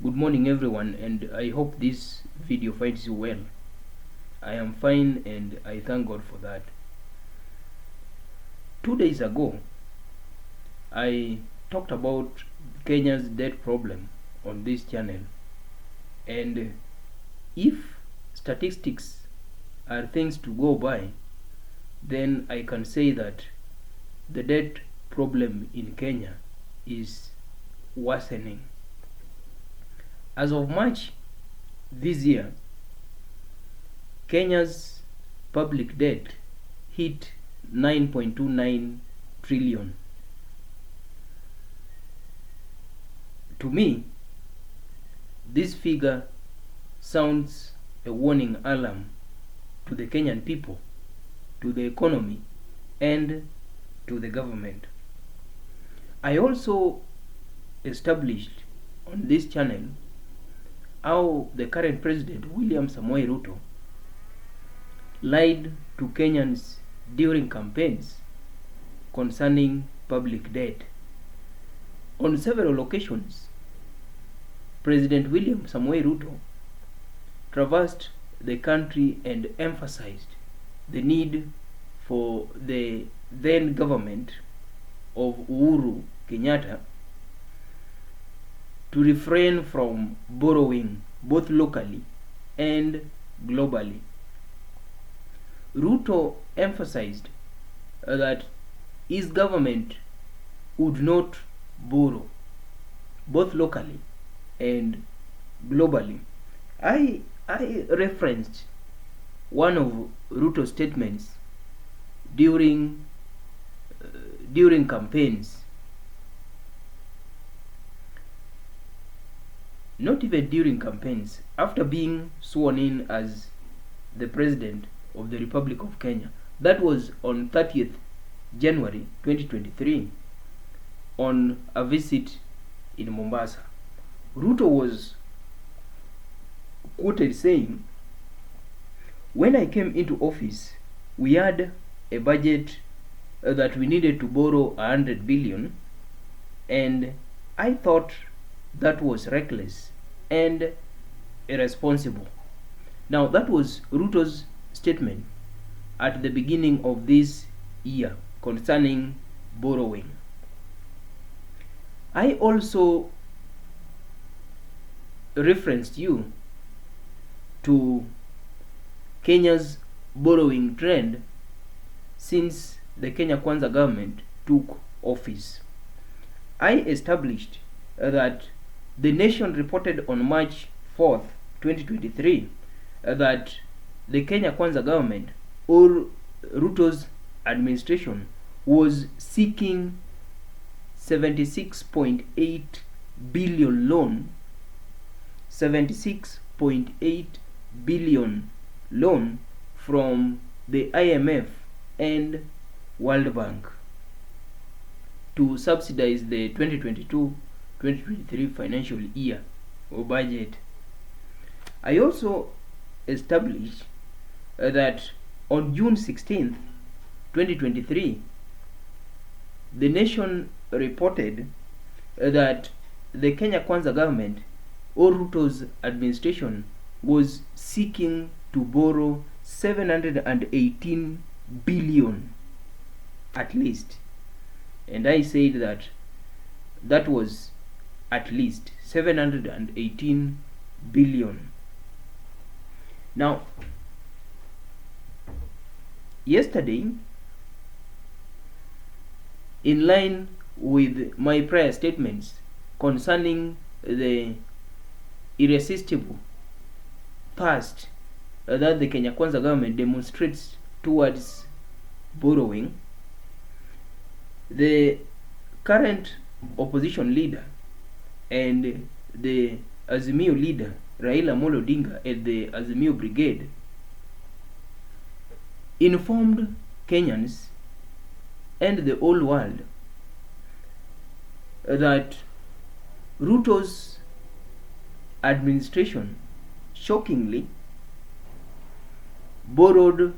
Good morning everyone, and I hope this video finds you well. I am fine and I thank God for that. 2 days ago, I talked about Kenya's debt problem on this channel, and if statistics are things to go by, then I can say that the debt problem in Kenya is worsening. As of March this year, Kenya's public debt hit 9.29 trillion. To me, this figure sounds a warning alarm to the Kenyan people, to the economy, and to the government. I also established on this channel how the current president, William Samoei Ruto, lied to Kenyans during campaigns concerning public debt. On several occasions, President William Samoei Ruto traversed the country and emphasized the need for the then government of Uhuru Kenyatta to refrain from borrowing both locally and globally. Ruto emphasized that his government would not borrow both locally and globally. I referenced one of Ruto's statements during campaigns. Not even during campaigns, after being sworn in as the President of the Republic of Kenya. That was on 30th January 2023 on a visit in Mombasa. Ruto was quoted saying, "When I came into office, we had a budget that we needed to borrow 100 billion, and I thought that was reckless and irresponsible." Now, that was Ruto's statement at the beginning of this year concerning borrowing. I also referenced you to Kenya's borrowing trend since the Kenya Kwanza government took office. I established that the Nation reported on March 4th, 2023, that the Kenya Kwanza government, or Ruto's administration, was seeking 76.8 billion loan, 76.8 billion loan from the IMF and World Bank to subsidize the 2022-2023 financial year or budget. I also established that on June 16th, 2023, the Nation reported that the Kenya Kwanza government, or Ruto's administration, was seeking to borrow 718 billion at least. And I said that that was at least 718 billion. Now, yesterday, in line with my prior statements concerning the irresistible thirst that the Kenya Kwanza government demonstrates towards borrowing, the current opposition leader and the Azimio leader, Raila Amolo Odinga, and the Azimio Brigade, informed Kenyans and the whole world that Ruto's administration shockingly borrowed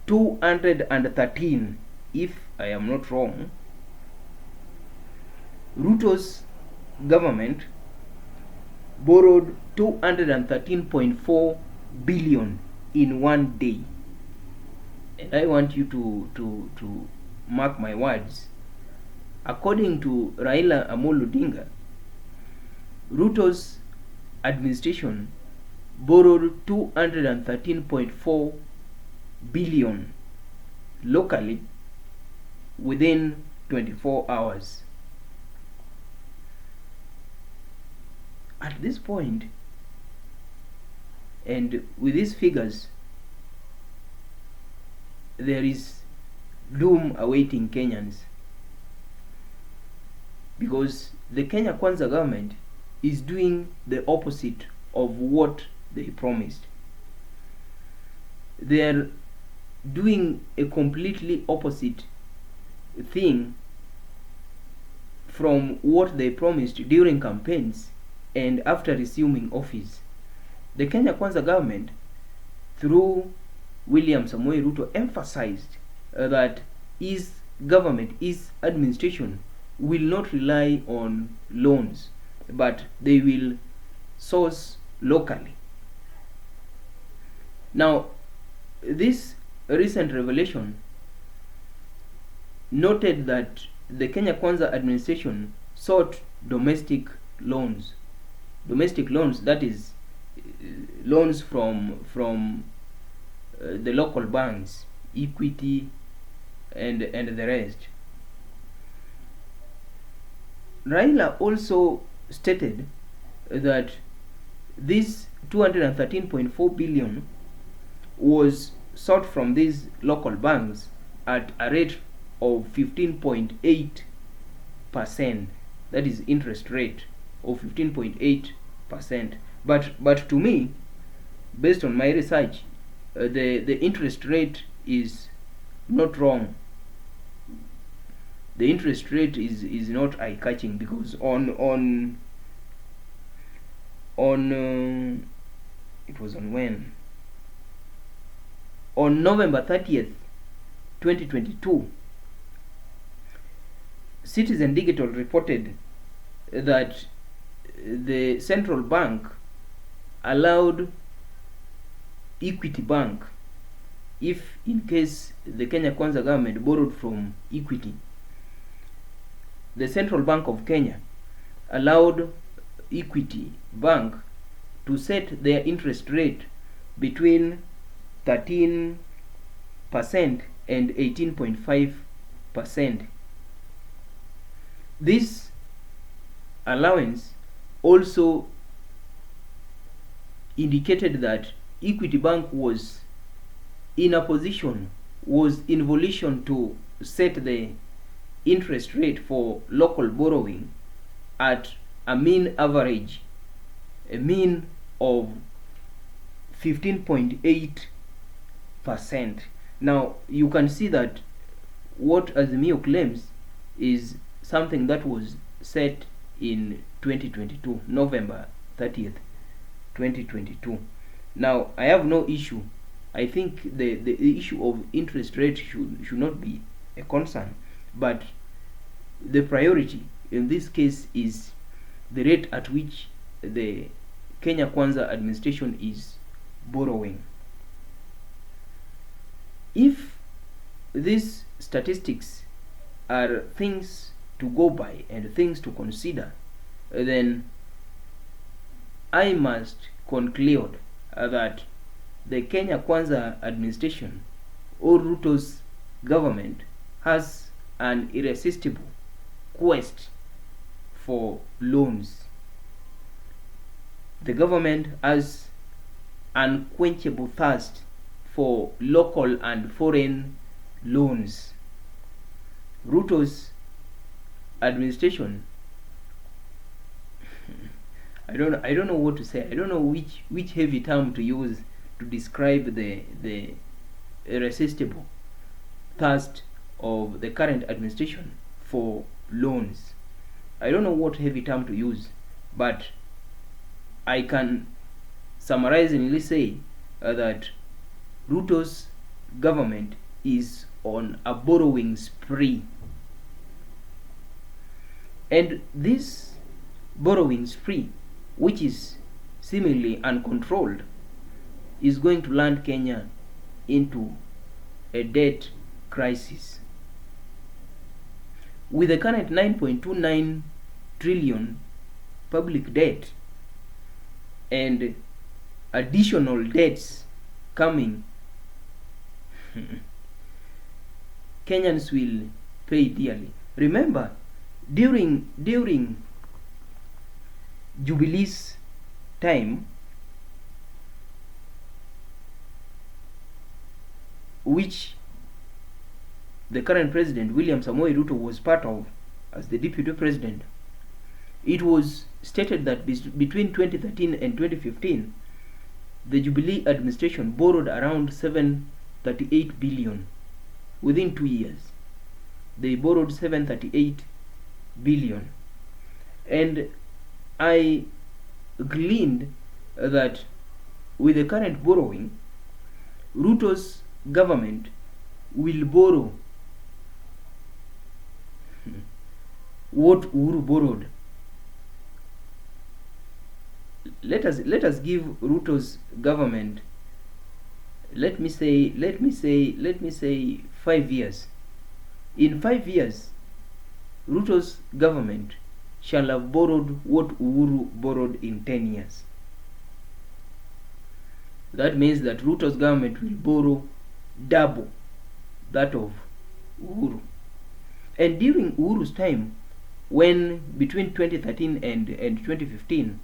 213, if I am not wrong. Ruto's government borrowed 213.4 billion in one day. And I want you to mark my words. According to Raila Amolo Odinga, Ruto's administration borrowed 213.4 billion locally within 24 hours. At this point, and with these figures, there is doom awaiting Kenyans, because the Kenya Kwanza government is doing the opposite of what they promised. They are doing a completely opposite thing from what they promised during campaigns and after resuming office. The Kenya Kwanza government, through William Samoei Ruto, emphasized that his government, his administration, will not rely on loans, but they will source locally. Now, this recent revelation noted that the Kenya Kwanza administration sought domestic loans, that is, loans from the local banks, Equity, and the rest. Raila also stated that this 213.4 billion was sought from these local banks at a rate of 15.8%. That is interest rate of 15.8%. But to me, based on my research, the interest rate is not wrong. The interest rate is not eye-catching, because on it was on when? On November 30th, 2022, Citizen Digital reported that the central bank allowed Equity Bank, if in case the Kenya Kwanza government borrowed from Equity, the Central Bank of Kenya allowed Equity Bank to set their interest rate between 13% and 18.5%. This allowance also indicated that Equity Bank was in volition to set the interest rate for local borrowing at a mean of 15.8%. Now you can see that what Azimio claims is something that was set in 2022, November 30th, 2022. Now I have no issue. I think the issue of interest rate should not be a concern, but the priority in this case is the rate at which the Kenya Kwanza administration is borrowing. If these statistics are things to go by and things to consider, then I must conclude that the Kenya Kwanza administration, or Ruto's government, has an irresistible quest for loans. The government has unquenchable thirst for local and foreign loans. Ruto's administration, I don't know what to say. I don't know which heavy term to use to describe the irresistible thirst of the current administration for loans. I don't know what heavy term to use, but I can summarizingly say that Ruto's government is on a borrowing spree, and this borrowing spree which is seemingly uncontrolled, is going to land Kenya into a debt crisis. With the current 9.29 trillion public debt and additional debts coming, Kenyans will pay dearly. Remember, during Jubilee's time, which the current president William Samoei Ruto was part of as the deputy president, it was stated that between 2013 and 2015, the Jubilee administration borrowed around 738 billion. Within 2 years, they borrowed 738 billion. And I gleaned that with the current borrowing, Ruto's government will borrow what Uhuru borrowed. Let us give Ruto's government, let me say 5 years. In 5 years, Ruto's government shall have borrowed what Uhuru borrowed in 10 years. That means that Ruto's government will borrow double that of Uhuru. And during Uhuru's time, when between 2013 and 2015,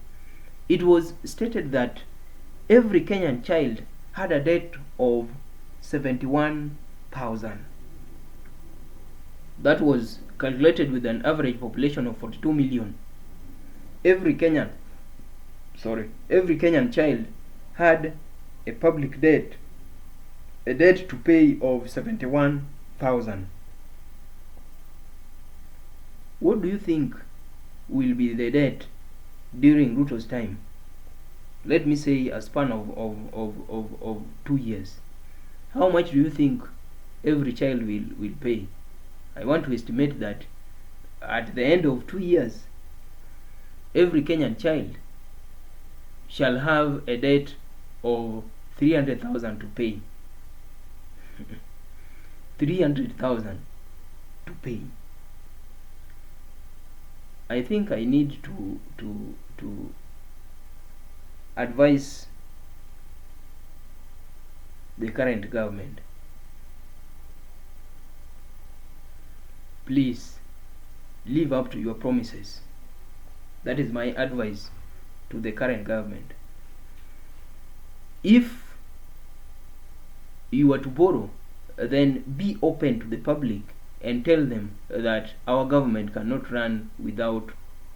it was stated that every Kenyan child had a debt of 71,000. That was calculated with an average population of 42 million. Every Kenyan child had a public debt, a debt to pay of 71,000. What do you think will be the debt during Ruto's time? Let me say a span of 2 years. How much do you think every child will pay? I want to estimate that at the end of 2 years, every Kenyan child shall have a debt of 300,000 to pay. 300,000 to pay. I think I need to advise the current government. Please live up to your promises. That is my advice to the current government. If you are to borrow, then be open to the public and tell them that our government cannot run without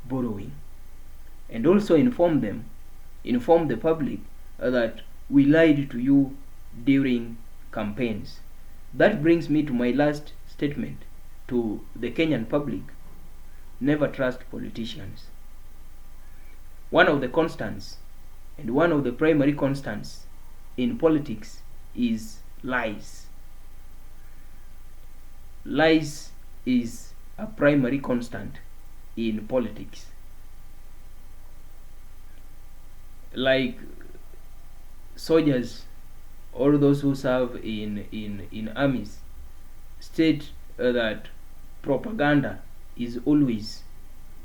borrowing. And also inform the public that we lied to you during campaigns. That brings me to my last statement to the Kenyan public. Never trust politicians. One of the constants and one of the primary constants in politics is lies. Lies is a primary constant in politics. Like soldiers or those who serve in armies state that propaganda is always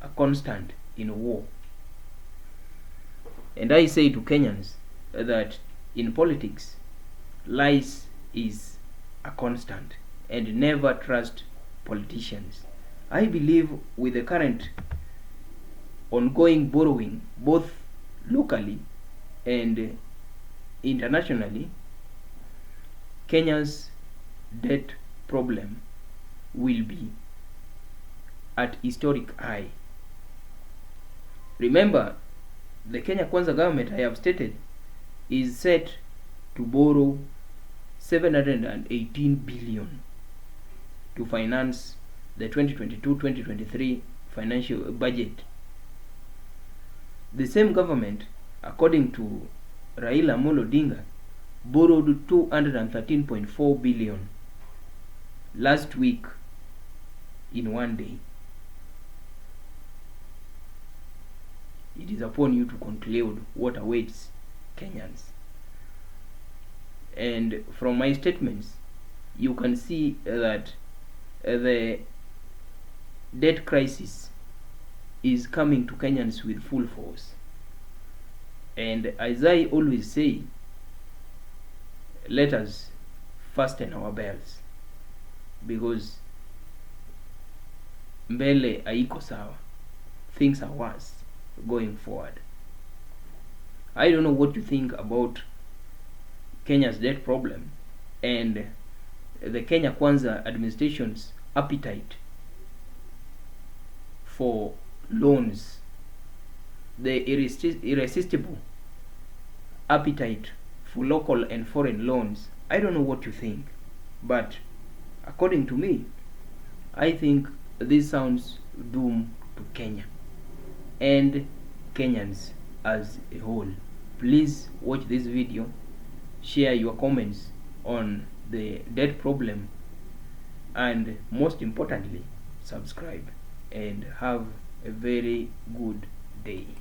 a constant in war. And I say to Kenyans that in politics, lies is a constant, and never trust politicians. I believe with the current ongoing borrowing, both locally and internationally, Kenya's debt problem will be at historic high. Remember, the Kenya Kwanza government, I have stated, is set to borrow 718 billion to finance the 2022-2023 financial budget. The same government, according to Raila Amolo Odinga, borrowed 213.4 billion last week in one day. it is upon you to conclude what awaits Kenyans. And from my statements, you can see that the debt crisis is coming to Kenyans with full force. And as I always say, let us fasten our belts, because mbele haiko sawa, things are worse going forward. I don't know what you think about Kenya's debt problem and the Kenya Kwanza administration's appetite for loans, the irresistible appetite for local and foreign loans. I don't know what you think, but according to me, I think this sounds doom to Kenya and Kenyans as a whole. Please watch this video, share your comments on the debt problem, and most importantly, subscribe, and have a very good day.